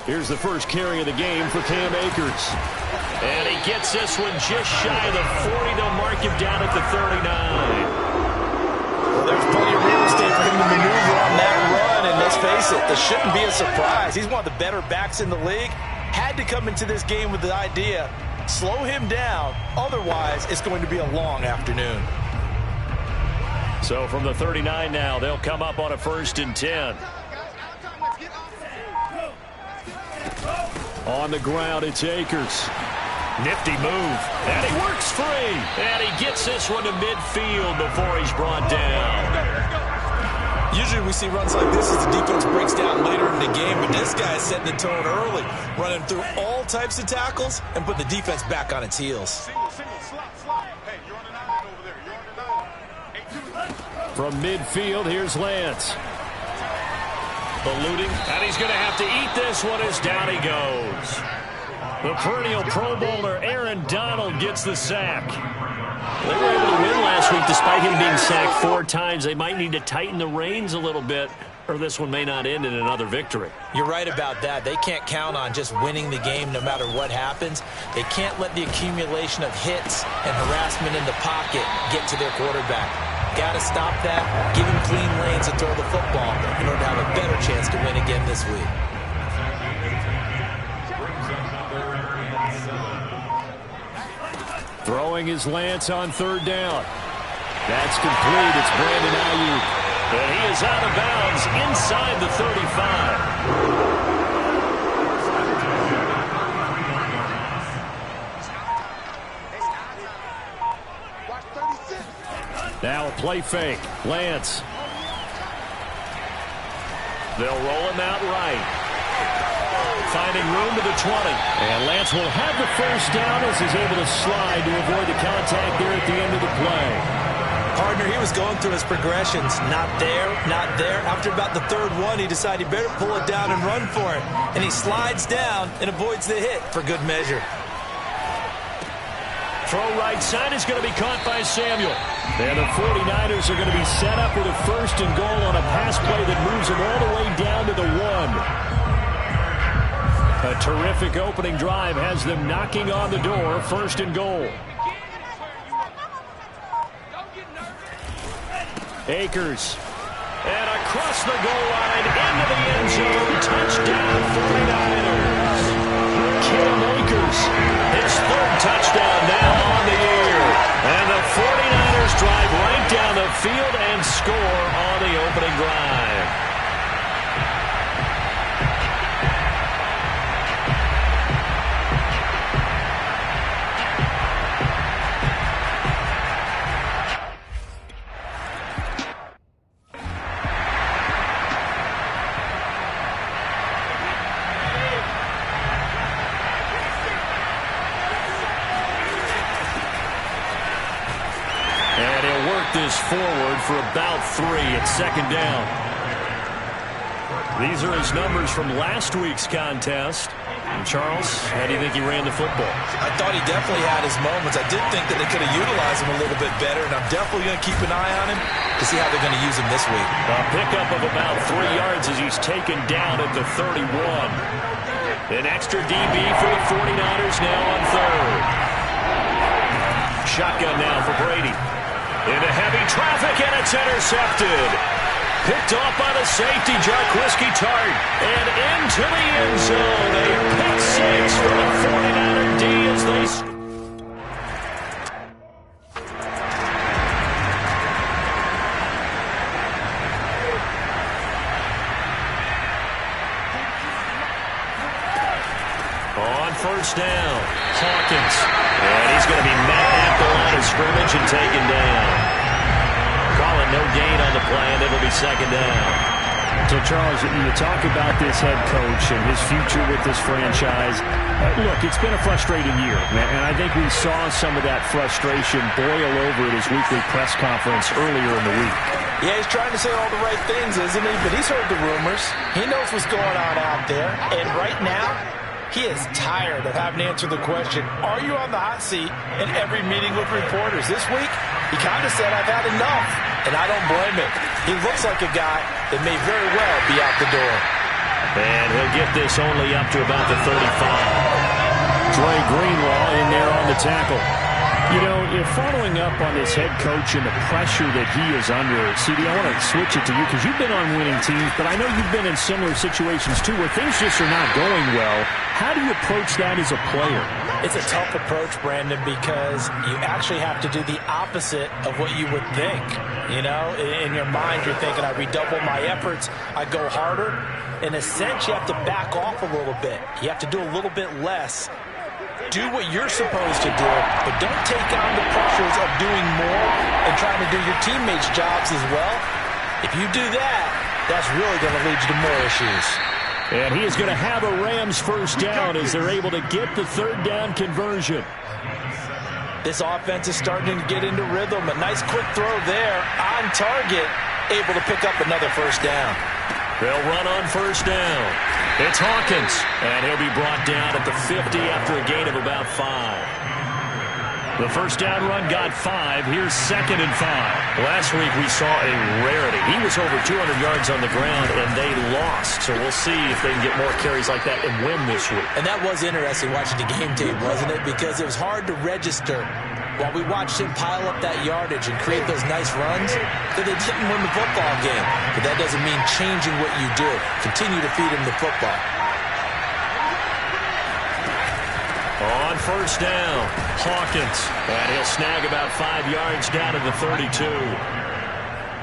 Here's the first carry of the game for Cam Akers. And he gets this one just shy of the 40. They'll mark him down at the 39. Well, there's plenty of real estate for him to maneuver on that run. And let's face it, it shouldn't be a surprise. He's one of the better backs in the league. Had to come into this game with the idea, slow him down. Otherwise, it's going to be a long afternoon. So from the 39 now, they'll come up on a 1st and 10. On the ground, it's Akers. Nifty move. And he works free. And he gets this one to midfield before he's brought down. Usually we see runs like this as the defense breaks down later in the game, but this guy is setting the tone early, running through all types of tackles and put the defense back on its heels. From midfield, here's Lance. Ballooning, and he's going to have to eat this one as down he goes. The perennial Pro Bowler Aaron Donald gets the sack. They were able to win last week despite him being sacked 4 times. They might need to tighten the reins a little bit, or this one may not end in another victory. You're right about that. They can't count on just winning the game no matter what happens. They can't let the accumulation of hits and harassment in the pocket get to their quarterback. Got to stop that, give him clean lanes to throw the football in order to have a better chance to win again this week. Throwing his Lance on 3rd down. That's complete. It's Brandon Ayuk. And he is out of bounds inside the 35. Now a play fake. Lance. They'll roll him out right. Finding room to the 20. And Lance will have the 1st down as he's able to slide to avoid the contact there at the end of the play. Partner, he was going through his progressions. Not there, not there. After about the 3rd one, he decided he better pull it down and run for it. And he slides down and avoids the hit for good measure. Throw right side is going to be caught by Samuel. And the 49ers are going to be set up with a 1st and goal on a pass play that moves them all the way down to the 1. A terrific opening drive has them knocking on the door. 1st and goal. Akers. And across the goal line into the end zone. Touchdown 49ers. Cam Akers. His 3rd touchdown now on the year. And the 49ers drive right down the field and score on the opening drive. This forward for about 3 at 2nd down. These are his numbers from last week's contest. And Charles, how do you think he ran the football? I thought he definitely had his moments. I did think that they could have utilized him a little bit better, and I'm definitely going to keep an eye on him to see how they're going to use him this week. A pickup of about 3 yards as he's taken down at the 31. An extra DB for the 49ers now on 3rd. Shotgun now for Brady. Into heavy traffic, and it's intercepted. Picked off by the safety, Jarquiski Tart. And into the end zone. A pick 6 for the 49er D as they... On 1st down, Hawkins. And he's going to be met at the line of scrimmage and taken down. Calling no gain on the play, and it'll be 2nd down. So, Charles, you talk about this head coach and his future with this franchise. Look, it's been a frustrating year, and I think we saw some of that frustration boil over at his weekly press conference earlier in the week. Yeah, he's trying to say all the right things, isn't he? But he's heard the rumors. He knows what's going on out there. And right now, he is tired of having to answer the question, are you on the hot seat in every meeting with reporters? This week, he kind of said, I've had enough. And I don't blame him. He looks like a guy that may very well be out the door. And he'll get this only up to about the 35. Dre Greenlaw in there on the tackle. You know, if following up on this head coach and the pressure that he is under, CD, I want to switch it to you because you've been on winning teams, but I know you've been in similar situations too where things just are not going well. How do you approach that as a player? It's a tough approach, Brandon, because you actually have to do the opposite of what you would think. You know, in your mind, you're thinking, I redouble my efforts, I go harder. In a sense, you have to back off a little bit. You have to do a little bit less. Do what you're supposed to do, but don't take on the pressures of doing more and trying to do your teammates' jobs as well. If you do that, that's really going to lead you to more issues. And he is going to have a Rams first down as they're able to get the third down conversion. This offense is starting to get into rhythm. A nice quick throw there on target, able to pick up another first down. They'll run on first down. It's Hawkins, and he'll be brought down at the 50 after a gain of about 5. The first down run got 5. Here's 2nd and 5. Last week we saw a rarity. He was over 200 yards on the ground, and they lost. So we'll see if they can get more carries like that and win this week. And that was interesting watching the game tape, wasn't it? Because it was hard to register while we watched him pile up that yardage and create those nice runs, that they didn't win the football game. But that doesn't mean changing what you do. Continue to feed him the football. On first down, Hawkins. And he'll snag about 5 yards down to the 32.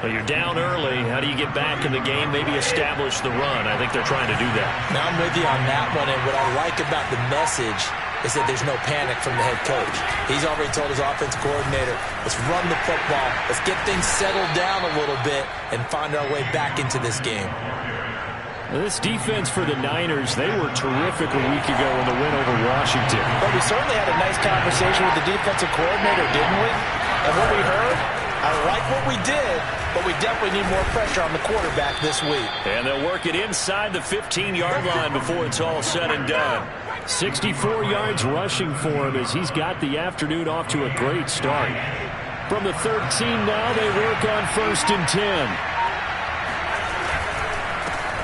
Well, you're down early. How do you get back in the game? Maybe establish the run. I think they're trying to do that. Now I'm with you on that one, and what I like about the message is that there's no panic from the head coach. He's already told his offensive coordinator, let's run the football, let's get things settled down a little bit and find our way back into this game. Well, this defense for the Niners, they were terrific a week ago in the win over Washington. But we certainly had a nice conversation with the defensive coordinator, didn't we? And what we heard, I like what we did, but we definitely need more pressure on the quarterback this week. And they'll work it inside the 15-yard line before it's all said and done. 64 yards rushing for him as he's got the afternoon off to a great start. From the 13 now, they work on 1st and 10.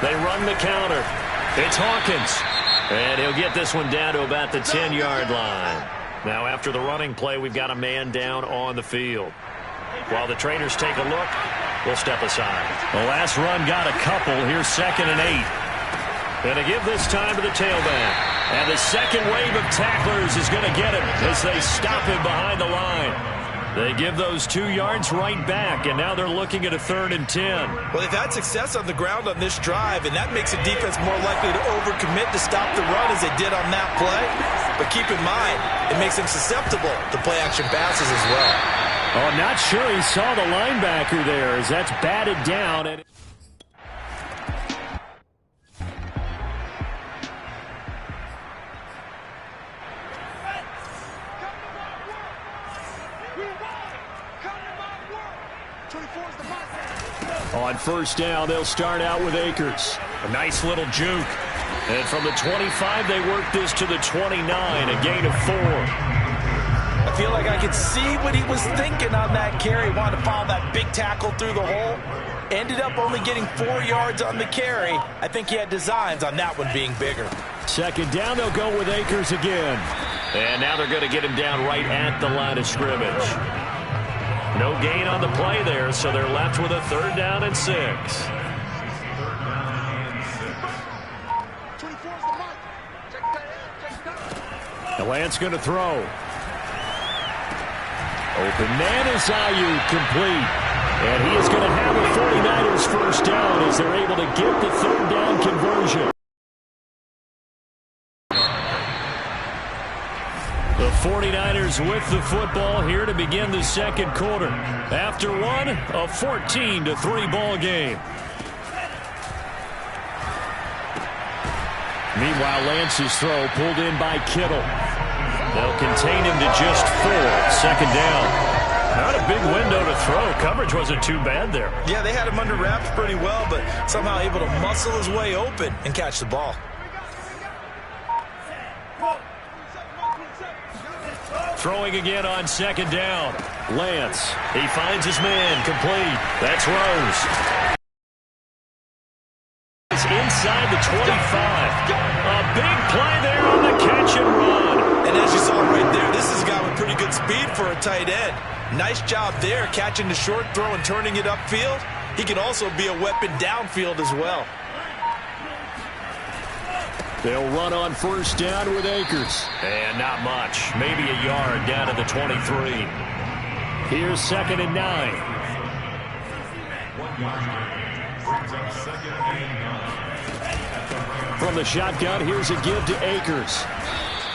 They run the counter. It's Hawkins. And he'll get this one down to about the 10-yard line. Now, after the running play, we've got a man down on the field. While the trainers take a look, we'll step aside. The last run got a couple. Here's 2nd and 8. Going to give this time to the tailback. And the second wave of tacklers is going to get him as they stop him behind the line. They give those 2 yards right back, and now they're looking at a 3rd and 10. Well, they've had success on the ground on this drive, and that makes a defense more likely to overcommit to stop the run as they did on that play. But keep in mind, it makes them susceptible to play-action passes as well. Oh, not sure he saw the linebacker there as that's batted down. And on first down, they'll start out with Akers. A nice little juke. And from the 25, they work this to the 29, a gain of 4. I feel like I could see what he was thinking on that carry. Wanted to follow that big tackle through the hole. Ended up only getting 4 yards on the carry. I think he had designs on that one being bigger. 2nd down, they'll go with Akers again. And now they're going to get him down right at the line of scrimmage. No gain on the play there, so they're left with a 3rd down and 6. Lance going to throw. Open man is Ayuk, complete. And he is going to have a 49ers first down as they're able to get the 3rd down conversion. The 49ers with the football here to begin the 2nd quarter. After one, a 14-3 ball game. Meanwhile, Lance's throw pulled in by Kittle. They'll contain him to just 4. 2nd down. Not a big window to throw. Coverage wasn't too bad there. Yeah, they had him under wraps pretty well, but somehow able to muscle his way open and catch the ball. Throwing again on 2nd down. Lance, he finds his man, complete. That's Rose. Inside inside the 25. A big play there on the catch and run. And as you saw right there, this is a guy with pretty good speed for a tight end. Nice job there, catching the short throw and turning it upfield. He can also be a weapon downfield as well. They'll run on first down with Akers. And not much. Maybe a yard down to the 23. Here's 2nd and 9. From the shotgun, here's a give to Akers.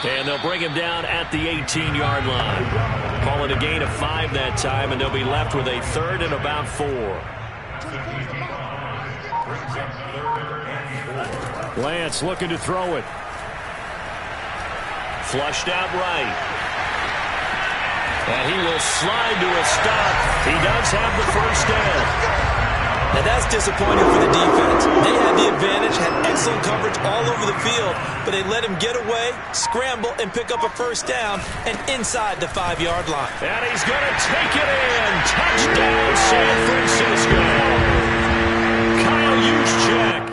And they'll bring him down at the 18-yard line. Call it a gain of 5 that time, and they'll be left with a 3rd and about 4. Lance looking to throw it. Flushed out right. And he will slide to a stop. He does have the first down. Now that's disappointing for the defense. They had the advantage, had excellent coverage all over the field, but they let him get away, scramble, and pick up a first down and inside the 5-yard line. And he's going to take it in. Touchdown, San Francisco. Kyle Juszczyk.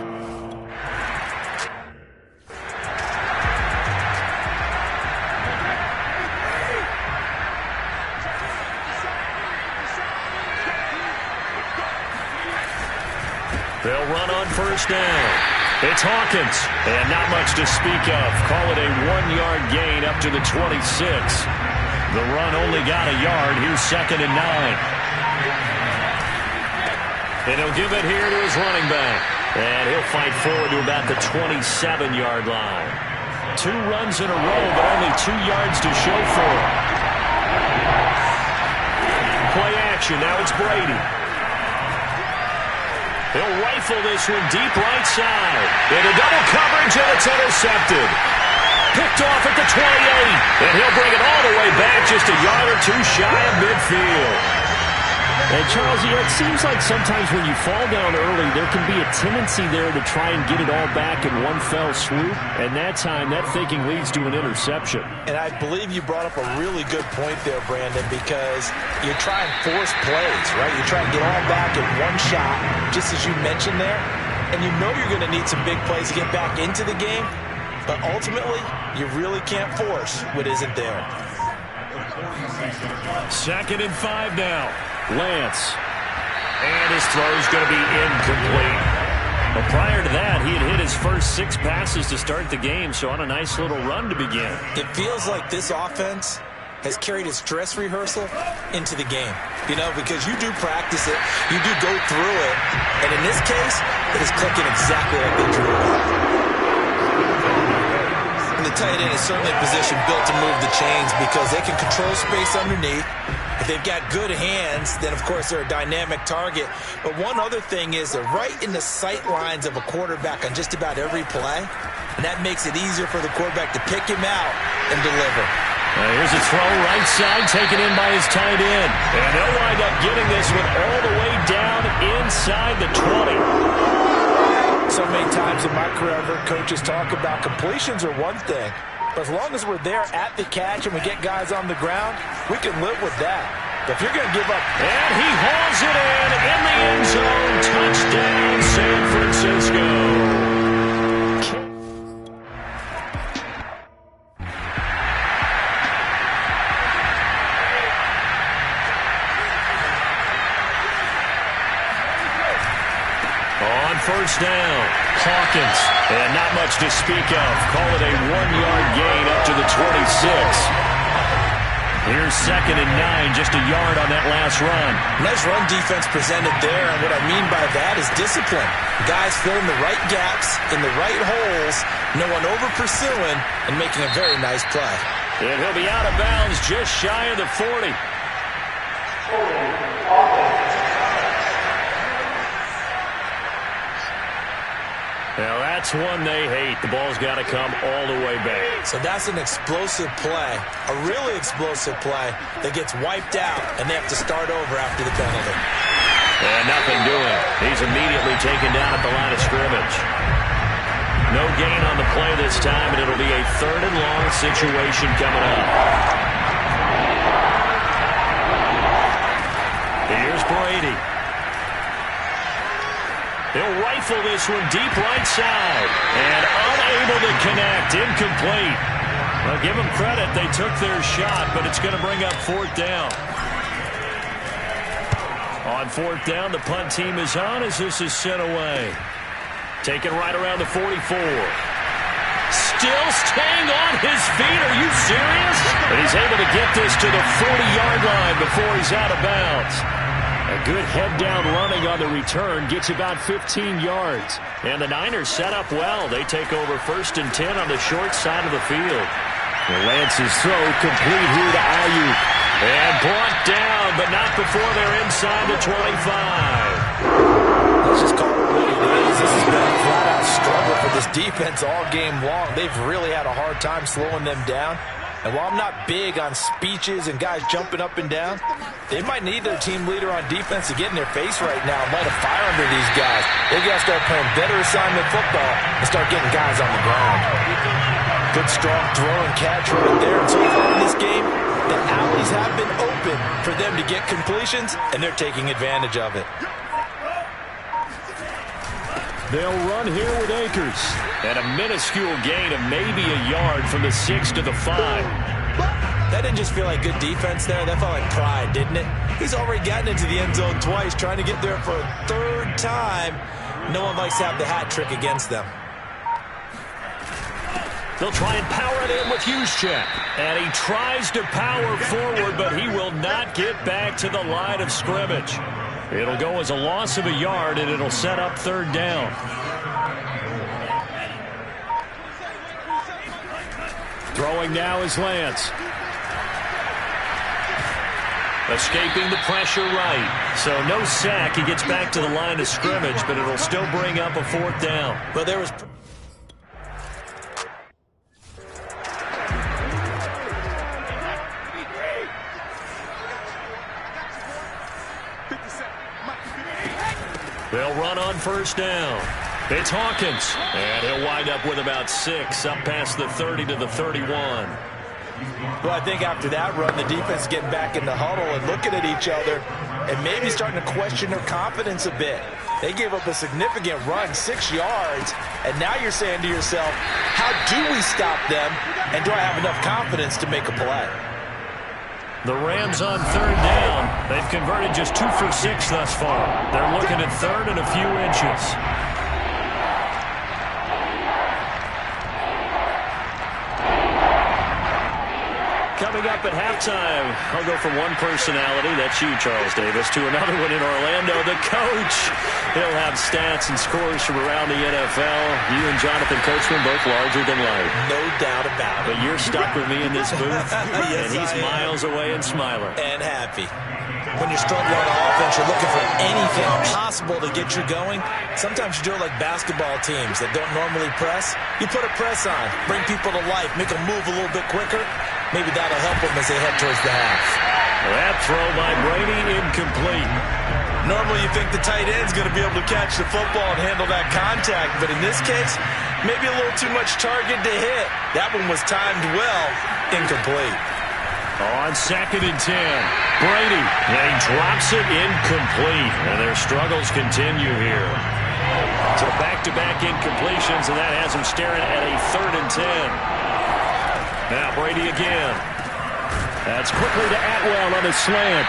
They'll run on first down. It's Hawkins. And not much to speak of. Call it a 1-yard gain up to the 26. The run only got a yard. Here's 2nd and 9. And he'll give it here to his running back. And he'll fight forward to about the 27-yard line. 2 runs in a row, but only 2 yards to show for it. Play action. Now it's Brady. He'll rifle this one deep right side. Into double coverage, and it's intercepted. Picked off at the 28. And he'll bring it all the way back, just a yard or 2 shy of midfield. And, Charles, it seems like sometimes when you fall down early, there can be a tendency there to try and get it all back in one fell swoop. And that time, that thinking leads to an interception. And I believe you brought up a really good point there, Brandon, because you try and force plays, right? You try and get all back in one shot, just as you mentioned there. And you know you're going to need some big plays to get back into the game. But ultimately, you really can't force what isn't there. 2nd and 5 now. Lance. And his throw's going to be incomplete. But prior to that, he had hit his first 6 passes to start the game, so on a nice little run to begin. It feels like this offense has carried its dress rehearsal into the game. You know, because you do practice it, you do go through it, and in this case, it is clicking exactly like they drew it up. And the tight end is certainly a position built to move the chains because they can control space underneath. If they've got good hands, then, of course, they're a dynamic target. But one other thing is they're right in the sight lines of a quarterback on just about every play, and that makes it easier for the quarterback to pick him out and deliver. Here's a throw right side taken in by his tight end. And they'll wind up getting this one all the way down inside the 20. So many times in my career, I've heard coaches talk about completions are one thing. But as long as we're there at the catch and we get guys on the ground, we can live with that. But if you're going to give up... And he hauls it in the end zone. Touchdown, San Francisco. On first down, Hawkins. And not much to speak of. Call it a 1-yard gain up to the 26. Here's 2nd and 9, just a yard on that last run. Nice run defense presented there, and what I mean by that is discipline. Guys filling the right gaps in the right holes, no one over-pursuing, and making a very nice play. And he'll be out of bounds just shy of the 40. Now that's one they hate. The ball's got to come all the way back. So that's an explosive play, a really explosive play that gets wiped out, and they have to start over after the penalty. And nothing doing. He's immediately taken down at the line of scrimmage. No gain on the play this time, and it'll be a 3rd and long situation coming up. Here's Brady. He'll rifle this one deep right side. And unable to connect. Incomplete. Well, give them credit. They took their shot, but it's going to bring up fourth down. On fourth down, the punt team is on as this is sent away. Taken right around the 44. Still staying on his feet. Are you serious? But he's able to get this to the 40-yard line before he's out of bounds. A good head-down running on the return gets about 15 yards. And the Niners set up well. They take over 1st and 10 on the short side of the field. Lance's throw complete here to Ayuk. And brought down, but not before they're inside the 25. Let's just call it what it is. This has been a flat-out struggle for this defense all game long. They've really had a hard time slowing them down. And while I'm not big on speeches and guys jumping up and down, they might need their team leader on defense to get in their face right now and light a fire under these guys. They got to start playing better assignment football and start getting guys on the ground. Good, strong throw and catch right there. And so far in this game, the alleys have been open for them to get completions, and they're taking advantage of it. They'll run here with Akers. And a minuscule gain of maybe a yard from the 6 to the 5. That didn't just feel like good defense there. That felt like pride, didn't it? He's already gotten into the end zone twice, trying to get there for a third time. No one likes to have the hat trick against them. They'll try and power it in with Juszczyk. And he tries to power forward, but he will not get back to the line of scrimmage. It'll go as a loss of a yard, and it'll set up third down. Throwing now is Lance. Escaping the pressure right. So no sack. He gets back to the line of scrimmage, but it'll still bring up a fourth down. But there was... They'll run on first down. It's Hawkins. And he'll wind up with about 6 up past the 30 to the 31. Well, I think after that run, the defense is getting back in the huddle and looking at each other and maybe starting to question their confidence a bit. They gave up a significant run, 6 yards, and now you're saying to yourself, how do we stop them, and do I have enough confidence to make a play? The Rams on third down. They've converted just 2 for 6 thus far. They're looking at third and a few inches. Coming up at halftime, I'll go from one personality, that's you, Charles Davis, to another one in Orlando, the coach. He'll have stats and scores from around the NFL. You and Jonathan Coachman both larger than life. No doubt about it. But you're stuck with me in this booth, yes, and he's miles away and smiling. And happy. When you're struggling on offense, you're looking for anything possible to get you going. Sometimes you do it like basketball teams that don't normally press. You put a press on, bring people to life, make them move a little bit quicker. Maybe that'll help them as they head towards the half. That throw by Brady incomplete. Normally you think the tight end's going to be able to catch the football and handle that contact, but in this case, maybe a little too much target to hit. That one was timed well, incomplete. On 2nd and 10, Brady, and he drops it incomplete, and their struggles continue here. So back-to-back incompletions, and that has him staring at a 3rd and 10. Now Brady again. That's quickly to Atwell on the slant.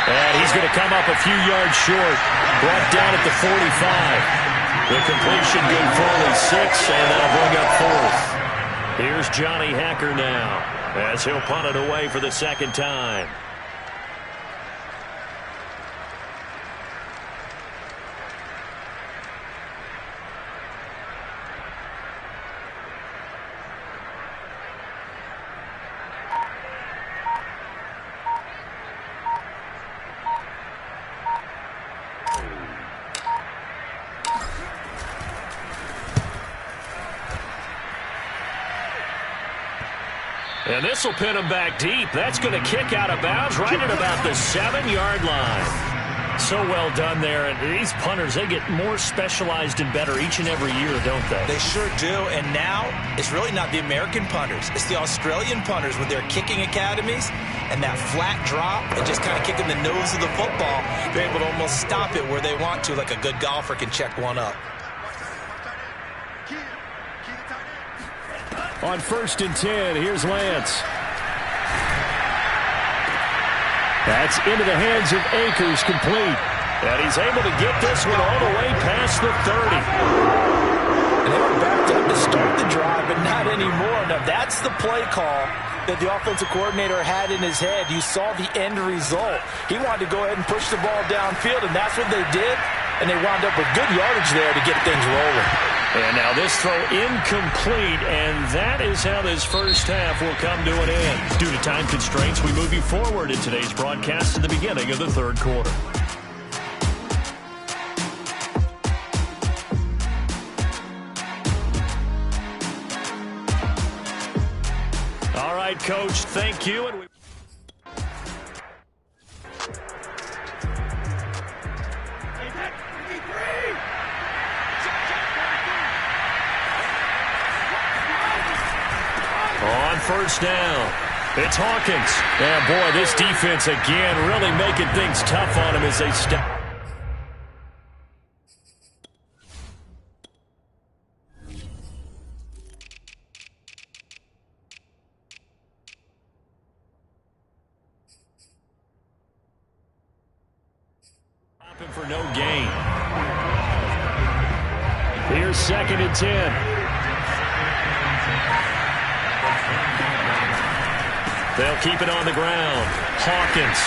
And he's going to come up a few yards short. Brought down at the 45. The completion good for only 6, and that'll bring up 4th. Here's Johnny Hacker now, as he'll punt it away for the 2nd time. And this will pin him back deep. That's going to kick out of bounds right at about the 7-yard line. So well done there. And these punters, they get more specialized and better each and every year, don't they? They sure do. And now it's really not the American punters. It's the Australian punters with their kicking academies and that flat drop and just kind of kicking the nose of the football. They're able to almost stop it where they want to, like a good golfer can check one up. On 1st and 10, here's Lance. That's into the hands of Akers, complete. And he's able to get this one all the way past the 30. And they were backed up to start the drive, but not anymore. Now, that's the play call that the offensive coordinator had in his head. You saw the end result. He wanted to go ahead and push the ball downfield, and that's what they did. And they wound up with good yardage there to get things rolling. And now this throw incomplete, and that is how this first half will come to an end. Due to time constraints, we move you forward in today's broadcast to the beginning of the third quarter. All right, Coach, thank you. And on 1st down, it's Hawkins. And boy, this defense again really making things tough on him as they step. Stopping for no gain. Here's 2nd and 10. They'll keep it on the ground. Hawkins.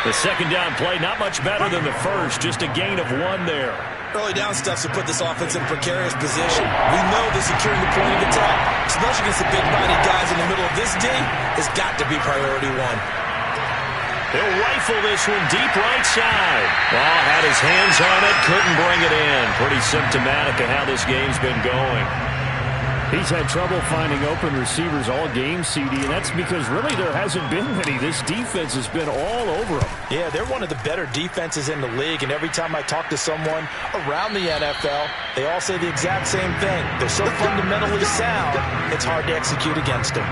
The 2nd down play, not much better than the first. Just a gain of 1 there. Early down stuff to put this offense in a precarious position. We know that securing the point of attack, especially against the big-bodied guys in the middle of this D, has got to be priority 1. They'll rifle this one deep right side. Well, had his hands on it, couldn't bring it in. Pretty symptomatic of how this game's been going. He's had trouble finding open receivers all game, CD, and that's because really there hasn't been many. This defense has been all over them. Yeah, they're one of the better defenses in the league, and every time I talk to someone around the NFL, they all say the exact same thing. They're so fundamentally sound, it's hard to execute against them.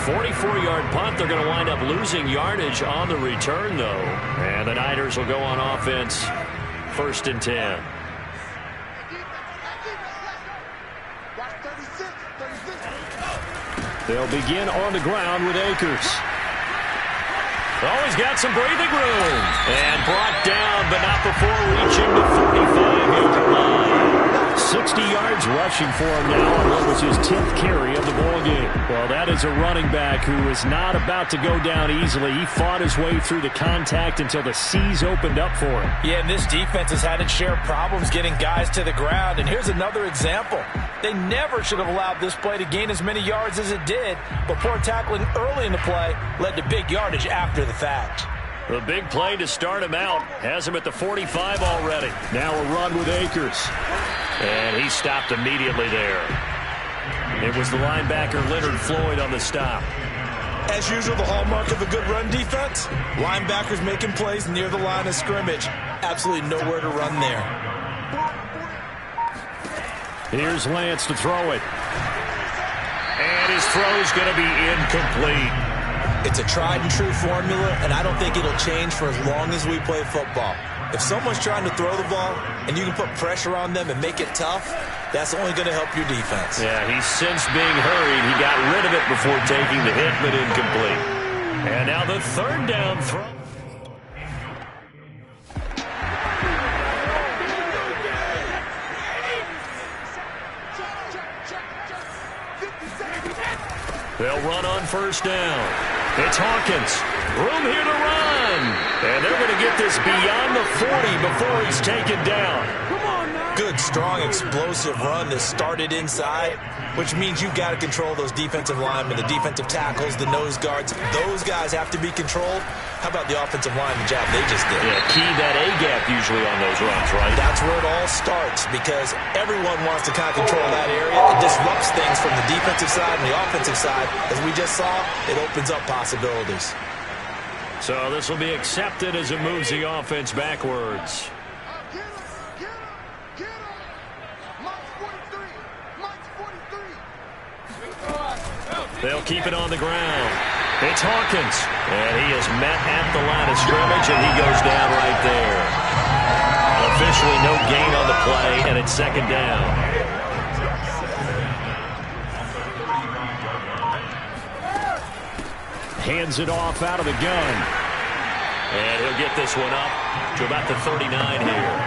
44-yard punt. They're going to wind up losing yardage on the return, though. And the Niners will go on offense 1st and 10. They'll begin on the ground with Akers. Oh, he's got some breathing room. And brought down, but not before reaching the 45-yard line. 60 yards rushing for him now on what was his 10th carry of the ball game. Well, that is a running back who is not about to go down easily. He fought his way through the contact until the seas opened up for him. Yeah, and this defense has had its share of problems getting guys to the ground. And here's another example. They never should have allowed this play to gain as many yards as it did, but poor tackling early in the play led to big yardage after the fact. The big play to start him out has him at the 45 already. Now a run with Akers. And he stopped immediately there. It was the linebacker Leonard Floyd on the stop. As usual, the hallmark of a good run defense, linebackers making plays near the line of scrimmage. Absolutely nowhere to run there. Here's Lance to throw it. And his throw's going to be incomplete. It's a tried-and-true formula, and I don't think it'll change for as long as we play football. If someone's trying to throw the ball and you can put pressure on them and make it tough, that's only going to help your defense. Yeah, he's since being hurried. He got rid of it before taking the hit, but incomplete. And now the 3rd down throw. They'll run on 1st down. It's Hawkins. Room here to run. And they're going to get this beyond the 40 before he's taken down. Good, strong, explosive run that started inside, which means you've got to control those defensive linemen, the defensive tackles, the nose guards. Those guys have to be controlled. How about the offensive line, the job they just did? Yeah, key that A-gap usually on those runs, right? That's where it all starts because everyone wants to kind of control that area. It disrupts things from the defensive side and the offensive side. As we just saw, it opens up possibilities. So this will be accepted as it moves the offense backwards. They'll keep it on the ground. It's Hawkins. And he is met at the line of scrimmage, and he goes down right there. Officially no gain on the play, and it's second down. Hands it off out of the gun. And he'll get this one up to about the 39 here.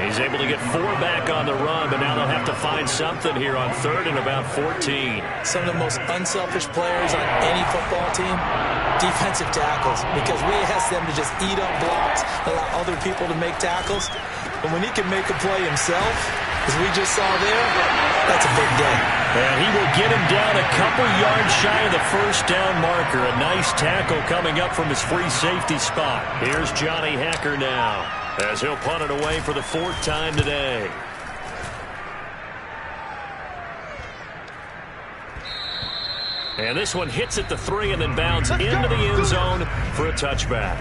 He's able to get 4 back on the run, but now they'll have to find something here on 3rd and about 14. Some of the most unselfish players on any football team, defensive tackles, because we ask them to just eat up blocks, allow other people to make tackles. But when he can make a play himself, as we just saw there, that's a big day. And he will get him down a couple yards shy of the first down marker. A nice tackle coming up from his free safety spot. Here's Johnny Hekker now, as he'll punt it away for the 4th time today. And this one hits at the 3 and then bounds into the end zone for a touchback.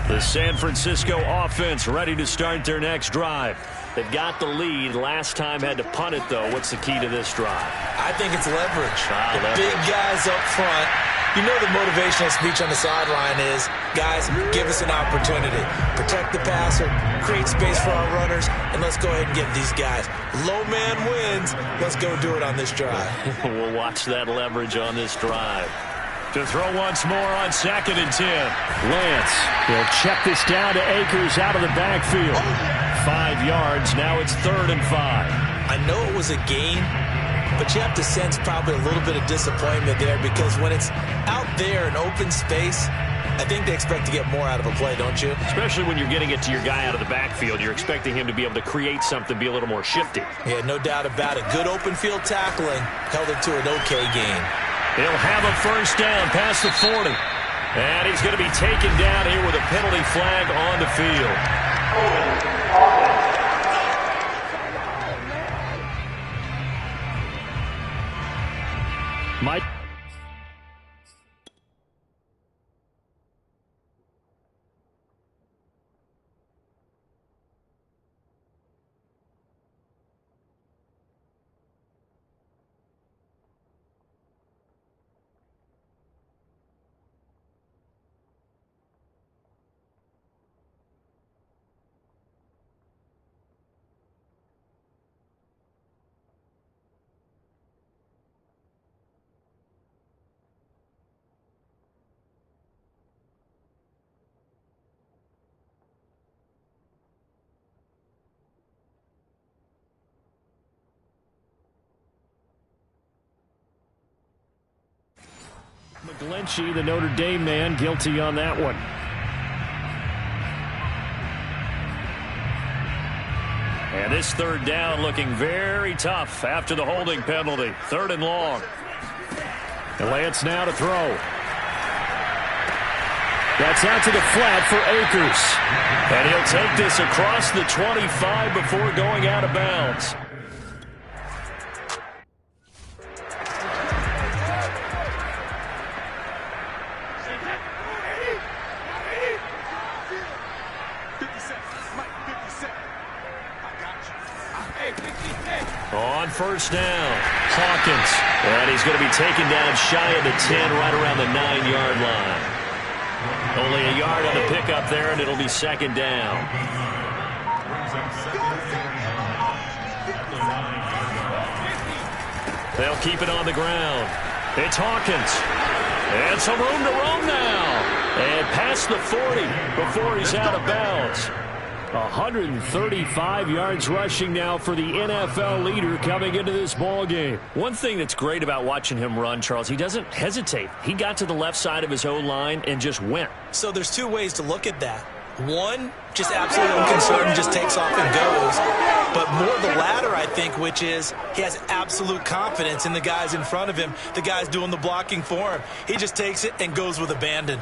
The San Francisco offense ready to start their next drive. They've got the lead. Last time had to punt it, though. What's the key to this drive? I think it's leverage. Leverage. Big guys up front. You know the motivational speech on the sideline is, guys, give us an opportunity. Protect the passer, create space for our runners, and let's go ahead and get these guys. Low man wins. Let's go do it on this drive. We'll watch that leverage on this drive. To throw once more on 2nd and 10. Lance, he'll check this down to Akers out of the backfield. 5 yards, now it's 3rd and 5. I know it was a gain, but you have to sense probably a little bit of disappointment there, because when it's out there in open space, I think they expect to get more out of a play, don't you? Especially when you're getting it to your guy out of the backfield. You're expecting him to be able to create something, be a little more shifty. Yeah, no doubt about it. Good open field tackling held it to an okay gain. He'll have a first down past the 40. And he's going to be taken down here with a penalty flag on the field. Mike. McGlinchey, the Notre Dame man, guilty on that one. And this 3rd down looking very tough after the holding penalty. 3rd and long. And Lance now to throw. That's out to the flat for Akers. And he'll take this across the 25 before going out of bounds. On first down, Hawkins. And he's going to be taken down shy of the 10, right around the 9-yard line. Only a yard on the pickup there, and it'll be 2nd down. They'll keep it on the ground. It's Hawkins. And some room to roam now. And past the 40 before he's out of bounds. 135 yards rushing now for the NFL leader coming into this ball game. One thing that's great about watching him run, Charles, he doesn't hesitate. He got to the left side of his O-line and just went. So there's 2 ways to look at that. One, just absolutely unconcerned, just takes off and goes. But more the latter, I think, which is he has absolute confidence in the guys in front of him, the guys doing the blocking for him. He just takes it and goes with abandon.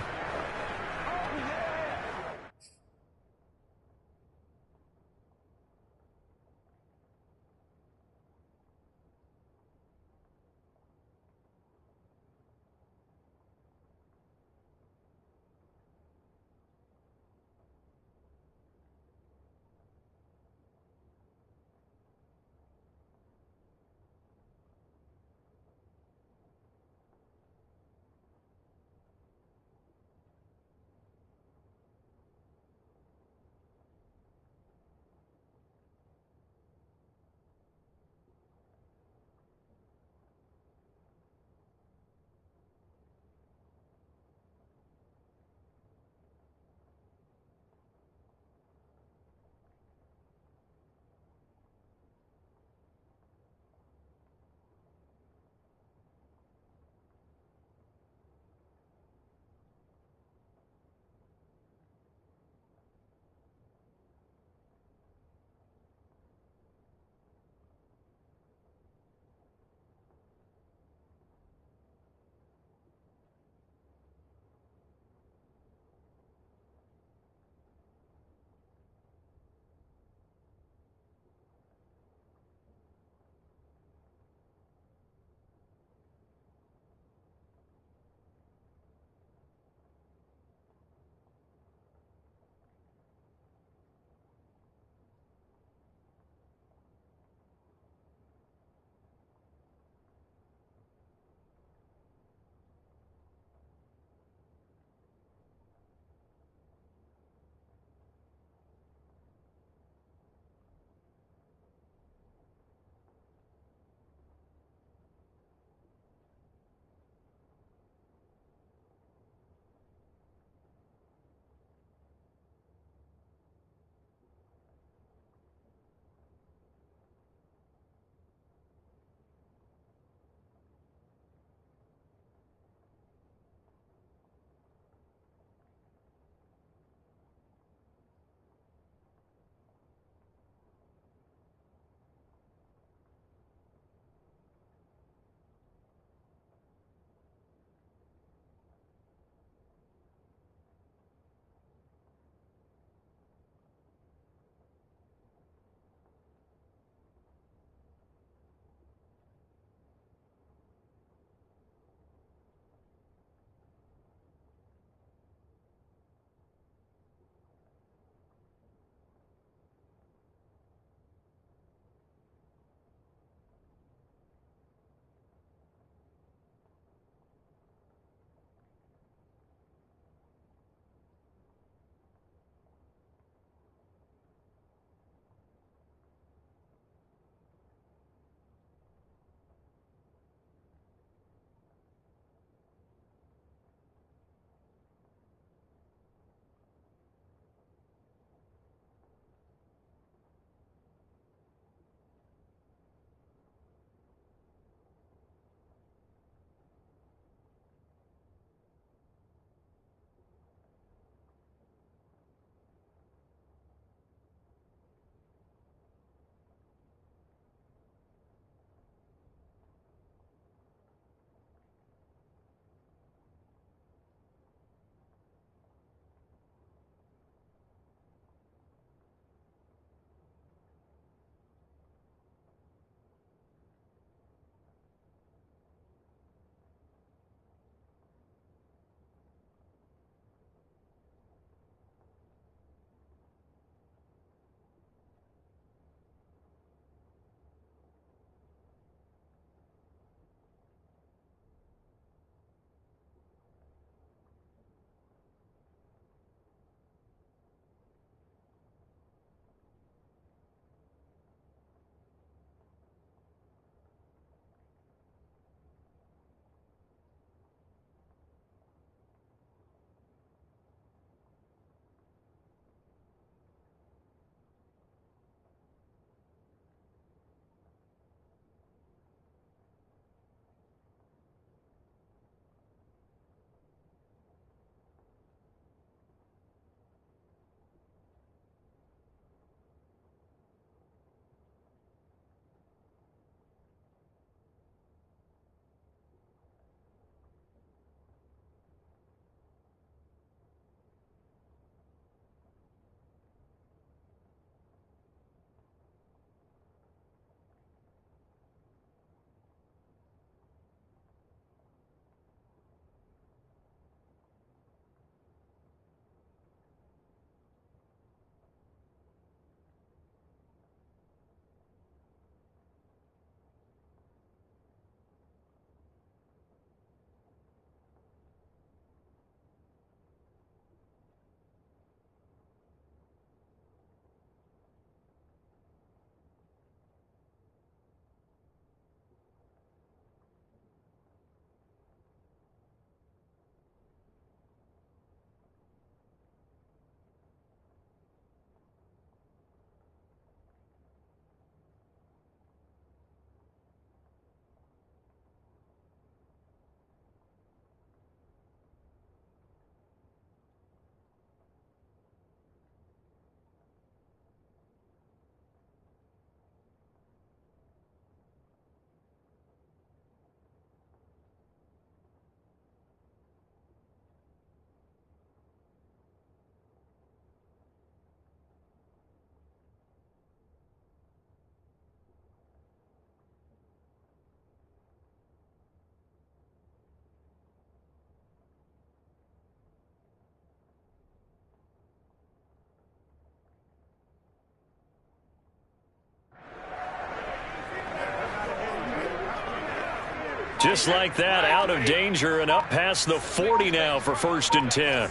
Just like that, out of danger and up past the 40 now for 1st and 10.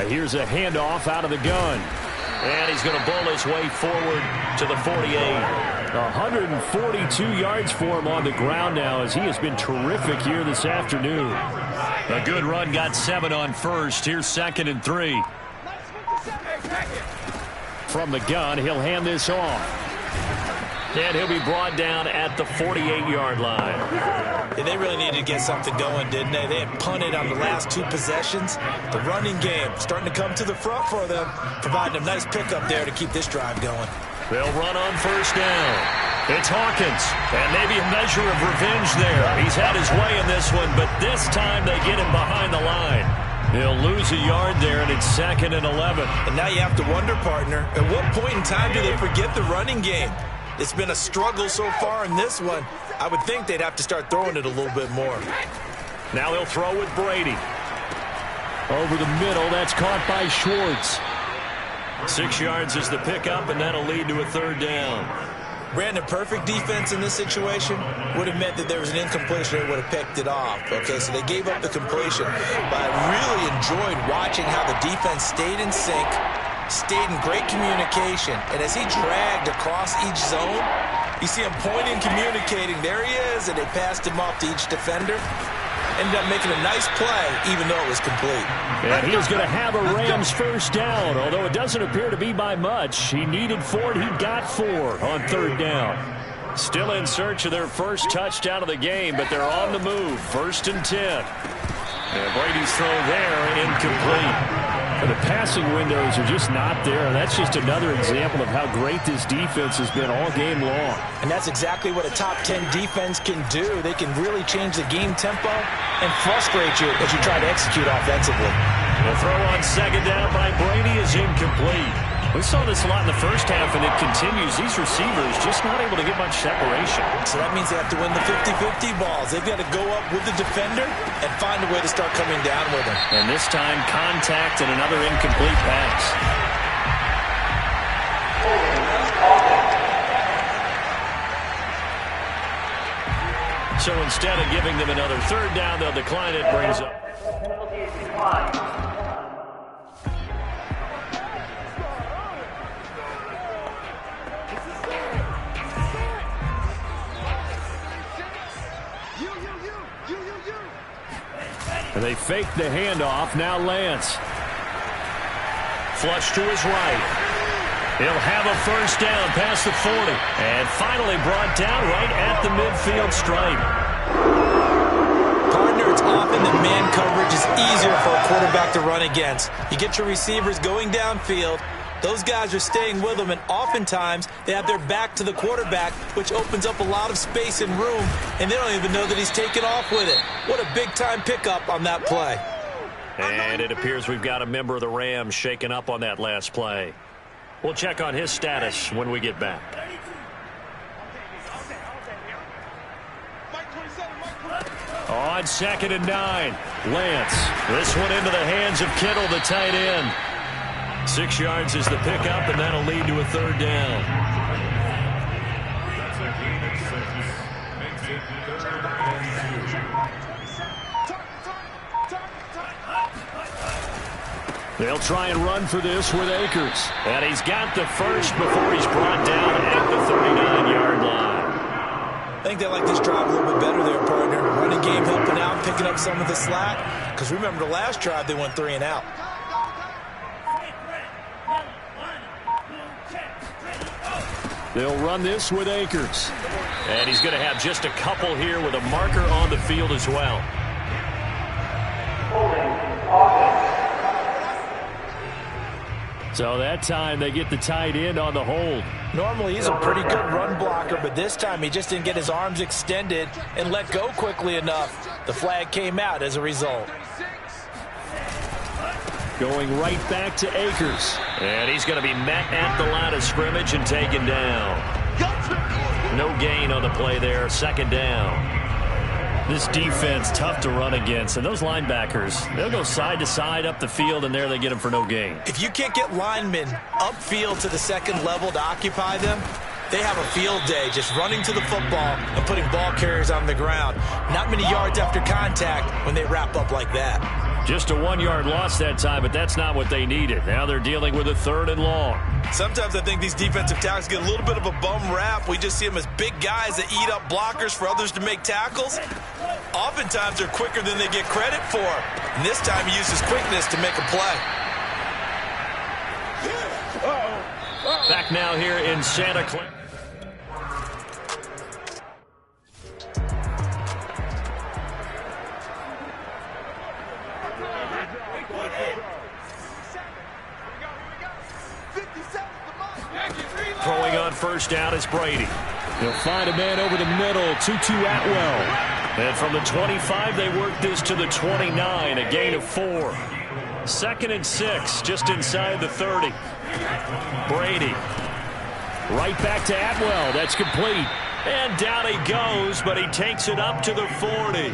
Here's a handoff out of the gun. And he's going to bull his way forward to the 48. 142 yards for him on the ground now as he has been terrific here this afternoon. A good run, got 7 on first. Here's 2nd and 3. From the gun, he'll hand this off. And he'll be brought down at the 48-yard line. And they really needed to get something going, didn't they? They had punted on the last 2 possessions. The running game starting to come to the front for them, providing a nice pickup there to keep this drive going. They'll run on 1st down. It's Hawkins, and maybe a measure of revenge there. He's had his way in this one, but this time they get him behind the line. He'll lose a yard there, and it's 2nd and 11. And now you have to wonder, partner, at what point in time do they forget the running game? It's been a struggle so far in this one. I would think they'd have to start throwing it a little bit more. Now they'll throw with Brady. Over the middle, that's caught by Schwartz. 6 yards is the pickup, and that'll lead to a 3rd down. Brandon, perfect defense in this situation would have meant that there was an incompletion. They would have picked it off. Okay, so they gave up the completion. But I really enjoyed watching how the defense stayed in sync, stayed in great communication, and as he dragged across each zone, you see him pointing, communicating. There he is, and they passed him off to each defender. Ended up making a nice play, even though it was complete. And he is going to have a Rams 1st down, although it doesn't appear to be by much. He needed 4, he got 4 on 3rd down. Still in search of their first touchdown of the game, but they're on the move. 1st and 10. And Brady's throw there, incomplete. The passing windows are just not there. That's just another example of how great this defense has been all game long. And that's exactly what a top 10 defense can do. They can really change the game tempo and frustrate you as you try to execute offensively. The throw on 2nd down by Brady is incomplete. We saw this a lot in the first half, and it continues. These receivers just not able to get much separation. So that means they have to win the 50-50 balls. They've got to go up with the defender and find a way to start coming down with him. And this time, contact and another incomplete pass. So instead of giving them another 3rd down, they'll decline it. Brings up. They fake the handoff. Now Lance. Flush to his right. He'll have a 1st down past the 40. And finally brought down right at the midfield stripe. Partner, it's often that man coverage is easier for a quarterback to run against. You get your receivers going downfield. Those guys are staying with them, and oftentimes they have their back to the quarterback, which opens up a lot of space and room, and they don't even know that he's taken off with it. What a big-time pickup on that play. And it appears we've got a member of the Rams shaken up on that last play. We'll check on his status when we get back. On 2nd and 9, Lance. This one into the hands of Kittle, the tight end. 6 yards is the pickup, and that'll lead to a 3rd down. They'll try and run for this with Akers. And he's got the first before he's brought down at the 39-yard line. I think they like this drive a little bit better there, partner. Running game helping out, picking up some of the slack. Because remember, the last drive they went 3 and out. They'll run this with Akers. And he's going to have just a couple here with a marker on the field as well. So that time they get the tight end on the hold. Normally he's a pretty good run blocker, but this time he just didn't get his arms extended and let go quickly enough. The flag came out as a result. Going right back to Akers. And he's going to be met at the line of scrimmage and taken down. No gain on the play there. 2nd down. This defense, tough to run against. And those linebackers, they'll go side to side up the field, and there they get them for no gain. If you can't get linemen upfield to the 2nd level to occupy them, They have a field day just running to the football and putting ball carriers on the ground. Not many yards after contact when they wrap up like that. Just a 1-yard loss that time, but that's not what they needed. Now they're dealing with a 3rd and long. Sometimes I think these defensive tackles get a little bit of a bum rap. We just see them as big guys that eat up blockers for others to make tackles. Oftentimes they're quicker than they get credit for. And this time he uses quickness to make a play. Back now here in Santa Clara. Throwing on first down is Brady. He'll find a man over the middle, Tutu Atwell. And from the 25, they work this to the 29, a gain of 4. 2nd and 6, just inside the 30. Brady. Right back to Atwell. That's complete. And down he goes, but he takes it up to the 40.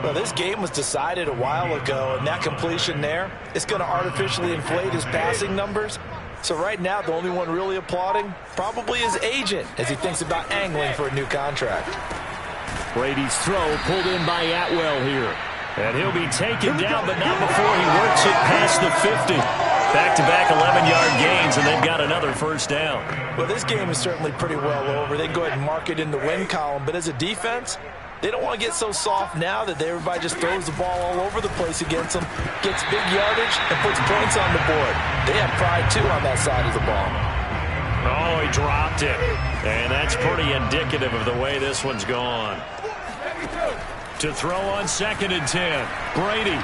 Well, this game was decided a while ago, and that completion there is going to artificially inflate his passing numbers. So right now, the only one really applauding probably his agent as he thinks about angling for a new contract. Brady's throw pulled in by Atwell here. And he'll be taken down, but not before he works it past the 50. Back-to-back 11-yard gains, and they've got another first down. Well, this game is certainly pretty well over. They can go ahead and mark it in the win column. But as a defense, they don't want to get so soft now that everybody just throws the ball all over the place against them, gets big yardage, and puts points on the board. They have pride, too, on that side of the ball. Oh, he dropped it. And that's pretty indicative of the way this one's gone. To throw on 2nd and 10. Brady.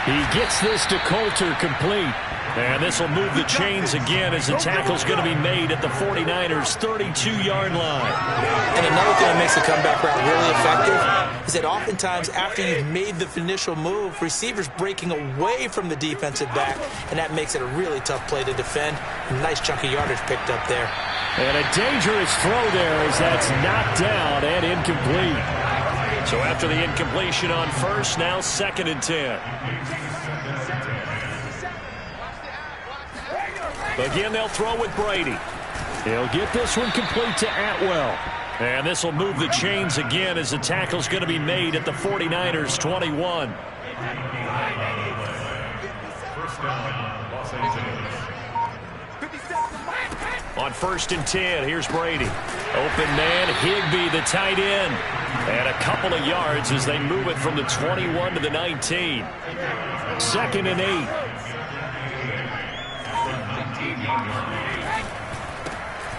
He gets this to Coulter, complete. And this will move the chains again as the tackle's going to be made at the 49ers' 32-yard line. And another thing that makes the comeback route really effective is that oftentimes after you've made the initial move, receivers breaking away from the defensive back, and that makes it a really tough play to defend. A nice chunk of yardage picked up there. And a dangerous throw there as that's knocked down and incomplete. So after the incompletion on first, now 2nd and 10. Again, they'll throw with Brady. He'll get this one complete to Atwell. And this will move the chains again as the tackle's going to be made at the 49ers' 21. On 1st and 10, here's Brady. Open man, Higbee, the tight end. And a couple of yards as they move it from the 21 to the 19. 2nd and 8.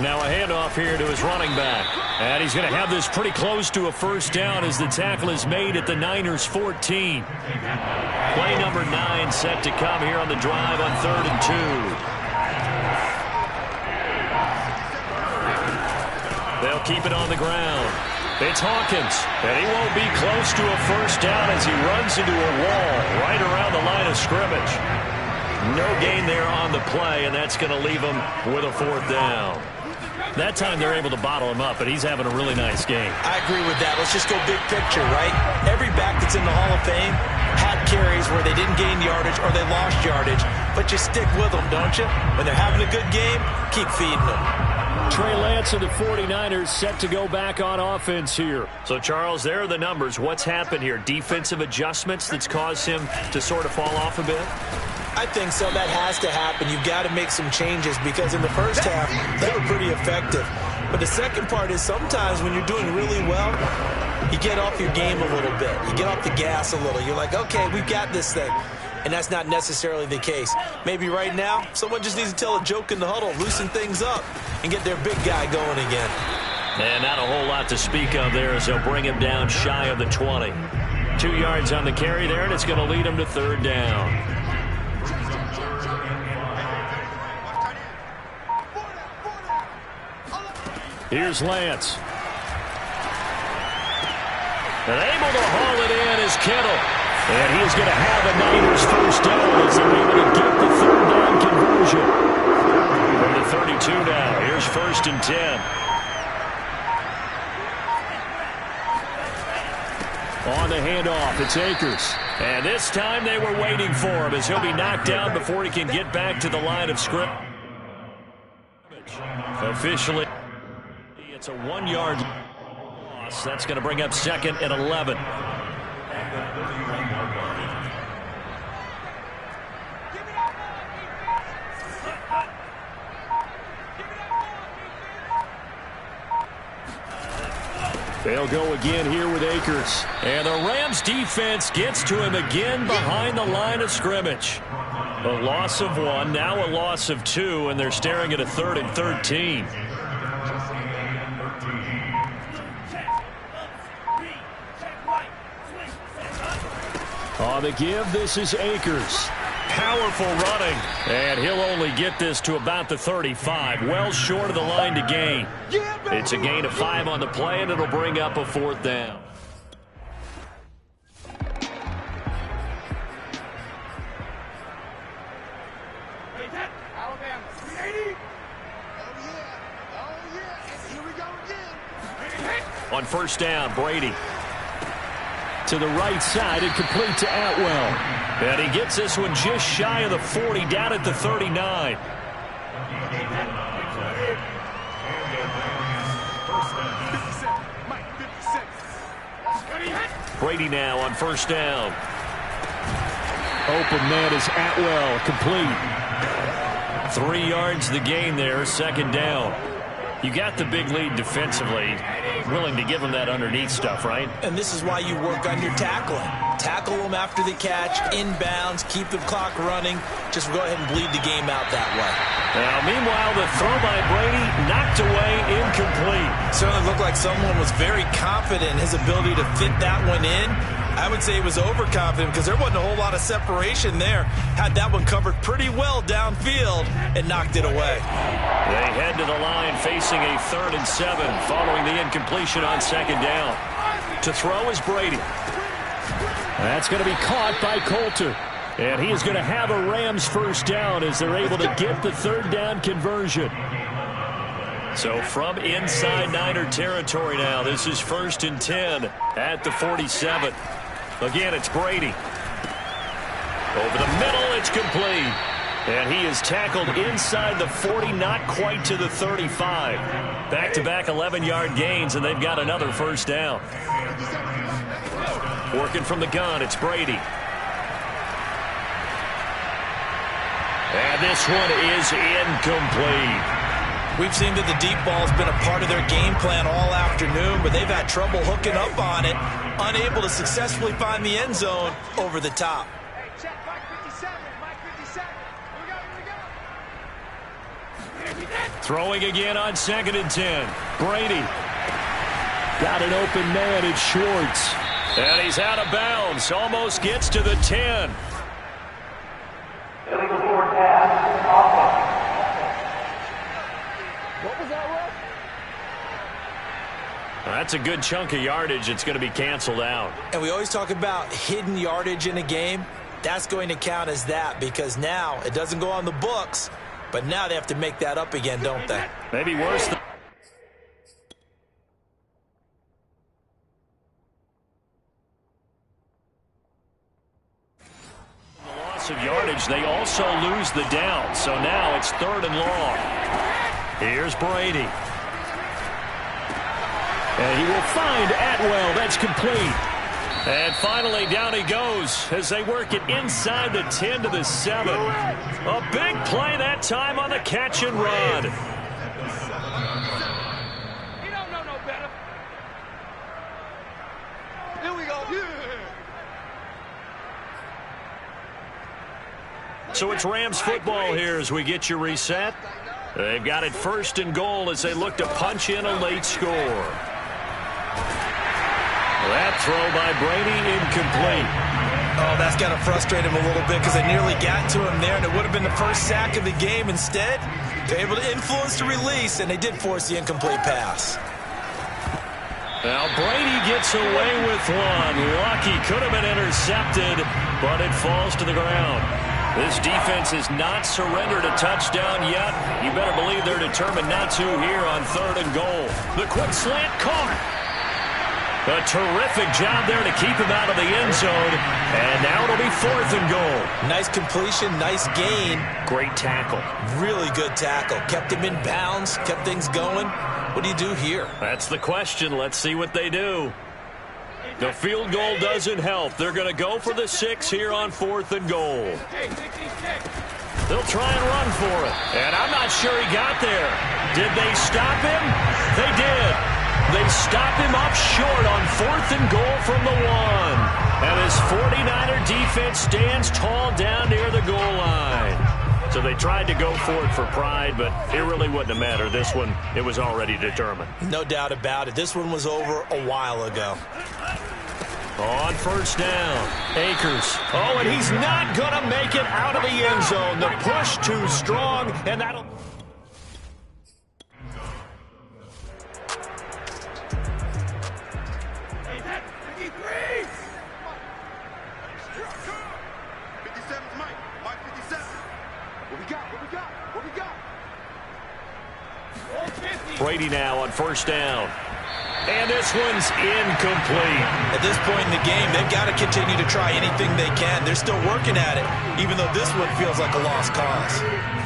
Now a handoff here to his running back. And he's going to have this pretty close to a first down as the tackle is made at the Niners' 14. Play number 9 set to come here on the drive on 3rd and 2. They'll keep it on the ground. It's Hawkins, and he won't be close to a first down as he runs into a wall right around the line of scrimmage. No gain there on the play, and that's going to leave him with a 4th down. That time they're able to bottle him up, but he's having a really nice game. I agree with that. Let's just go big picture, right? Every back that's in the Hall of Fame had carries where they didn't gain yardage or they lost yardage, but you stick with them, don't you? When they're having a good game, keep feeding them. Trey Lance and the 49ers set to go back on offense here. So, Charles, there are the numbers. What's happened here? Defensive adjustments that's caused him to sort of fall off a bit? I think so. That has to happen. You've got to make some changes because in the first half, they were pretty effective. But the second part is sometimes when you're doing really well, you get off your game a little bit. You get off the gas a little. You're like, okay, we've got this thing. And that's not necessarily the case. Maybe right now, someone just needs to tell a joke in the huddle, loosen things up, and get their big guy going again. And not a whole lot to speak of there as they'll bring him down shy of the 20. 2 yards on the carry there, and it's going to lead him to 3rd down. Here's Lance. And able to haul it in is Kittle. And he is going to have a Niners first down as they're able to get the 3rd down conversion. From the 32 now, here's 1st and 10. On the handoff, it's Akers. And this time they were waiting for him as he'll be knocked down before he can get back to the line of scrimmage. officially. It's a 1-yard loss. That's going to bring up 2nd and 11. They'll go again here with Akers. And the Rams defense gets to him again behind the line of scrimmage. A loss of 1, now a loss of 2, and they're staring at a 3rd and 13. On the give, this is Akers. Powerful running. And he'll only get this to about the 35. Well short of the line to gain. It's a gain of 5 on the play, and it'll bring up a 4th down. On 1st down, Brady. To the right side and complete to Atwell. And he gets this one just shy of the 40, down at the 39. Brady now on 1st down. Open man is Atwell, complete. 3 yards the gain there, 2nd down. You got the big lead defensively. Willing to give them that underneath stuff, right? And this is why you work on your tackling. Tackle them after the catch, inbounds, keep the clock running. Just go ahead and bleed the game out that way. Now, meanwhile, the throw by Brady knocked away, incomplete. Certainly looked like someone was very confident in his ability to fit that one in. I would say he was overconfident because there wasn't a whole lot of separation there. Had that one covered pretty well downfield and knocked it away. They head to the line facing a 3rd and 7 following the incompletion on 2nd down. To throw is Brady. That's going to be caught by Coulter. And he is going to have a Rams 1st down as they're able to get the 3rd down conversion. So from inside Niner territory now, this is 1st and 10 at the 47. Again, it's Brady. Over the middle, it's complete. And he is tackled inside the 40, not quite to the 35. Back-to-back 11-yard gains, and they've got another 1st down. Working from the gun, it's Brady. And this one is incomplete. We've seen that the deep ball has been a part of their game plan all afternoon, but they've had trouble hooking up on it, unable to successfully find the end zone over the top. Hey, check, Mike 57, Mike 57. Here we go. Throwing again on 2nd and 10. Brady. Got an open man, it's Schwartz. And he's out of bounds, almost gets to the 10. Illegal forward pass. That's a good chunk of yardage. It's going to be canceled out. And we always talk about hidden yardage in a game. That's going to count as that because now it doesn't go on the books, but now they have to make that up again, don't they? Maybe worse than... the loss of yardage, they also lose the down. So now it's 3rd and long. Here's Brady. And he will find Atwell. That's complete. And finally, down he goes as they work it inside the 10 to the 7. A big play that time on the catch and run. You don't know no better. Here we go. So it's Rams football here as we get you reset. They've got it 1st and goal as they look to punch in a late score. That throw by Brady incomplete. Oh, that's got to frustrate him a little bit because they nearly got to him there, and it would have been the first sack of the game. Instead, they're able to influence the release, and they did force the incomplete pass. Now Brady gets away with one. Lucky, could have been intercepted, but it falls to the ground. This defense has not surrendered a touchdown yet. You better believe they're determined not to here on 3rd and goal. The quick slant caught. A terrific job there to keep him out of the end zone. And now it'll be 4th and goal. Nice completion, nice gain. Great tackle. Really good tackle. Kept him in bounds, kept things going. What do you do here? That's the question. Let's see what they do. The field goal doesn't help. They're going to go for the 6 here on 4th and goal. They'll try and run for it. And I'm not sure he got there. Did they stop him? They did. They stop him up short on 4th and goal from the 1. And his 49er defense stands tall down near the goal line. So they tried to go for it for pride, but it really wouldn't have mattered. This one, it was already determined. No doubt about it. This one was over a while ago. On 1st down, Akers. Oh, and he's not going to make it out of the end zone. The push too strong, and that'll... Brady now on 1st down. And this one's incomplete. At this point in the game, they've got to continue to try anything they can. They're still working at it, even though this one feels like a lost cause.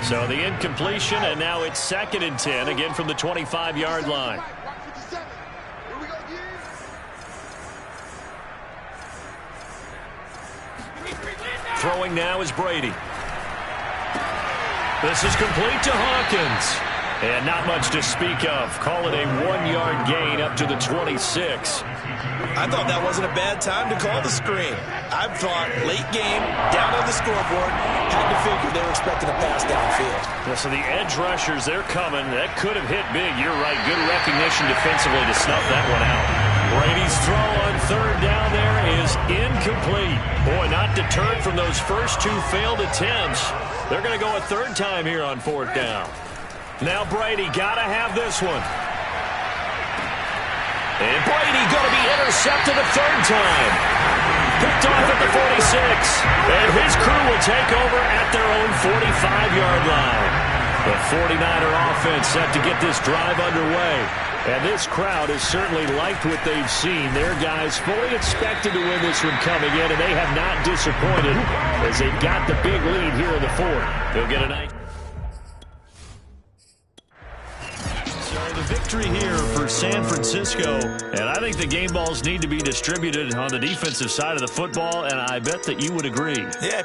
So the incompletion, and now it's 2nd and 10, again from the 25-yard line. Throwing now is Brady. This is complete to Hawkins. And not much to speak of. Call it a 1-yard gain up to the 26. I thought that wasn't a bad time to call the screen. I thought late game, down on the scoreboard, had to figure they were expecting a pass downfield. Yeah, so the edge rushers, they're coming. That could have hit big. You're right. Good recognition defensively to snuff that one out. Brady's throw on 3rd down there is incomplete. Boy, not deterred from those first 2 failed attempts. They're going to go a 3rd time here on 4th down. Now Brady got to have this one. And Brady going to be intercepted a 3rd time. Picked off at the 46. And his crew will take over at their own 45-yard line. The 49er offense set to get this drive underway. And this crowd has certainly liked what they've seen. Their guys fully expected to win this one coming in, and they have not disappointed as they've got the big lead here in the 4th. They'll get a nice... The victory here for San Francisco, and I think the game balls need to be distributed on the defensive side of the football, and I bet that you would agree. Yeah,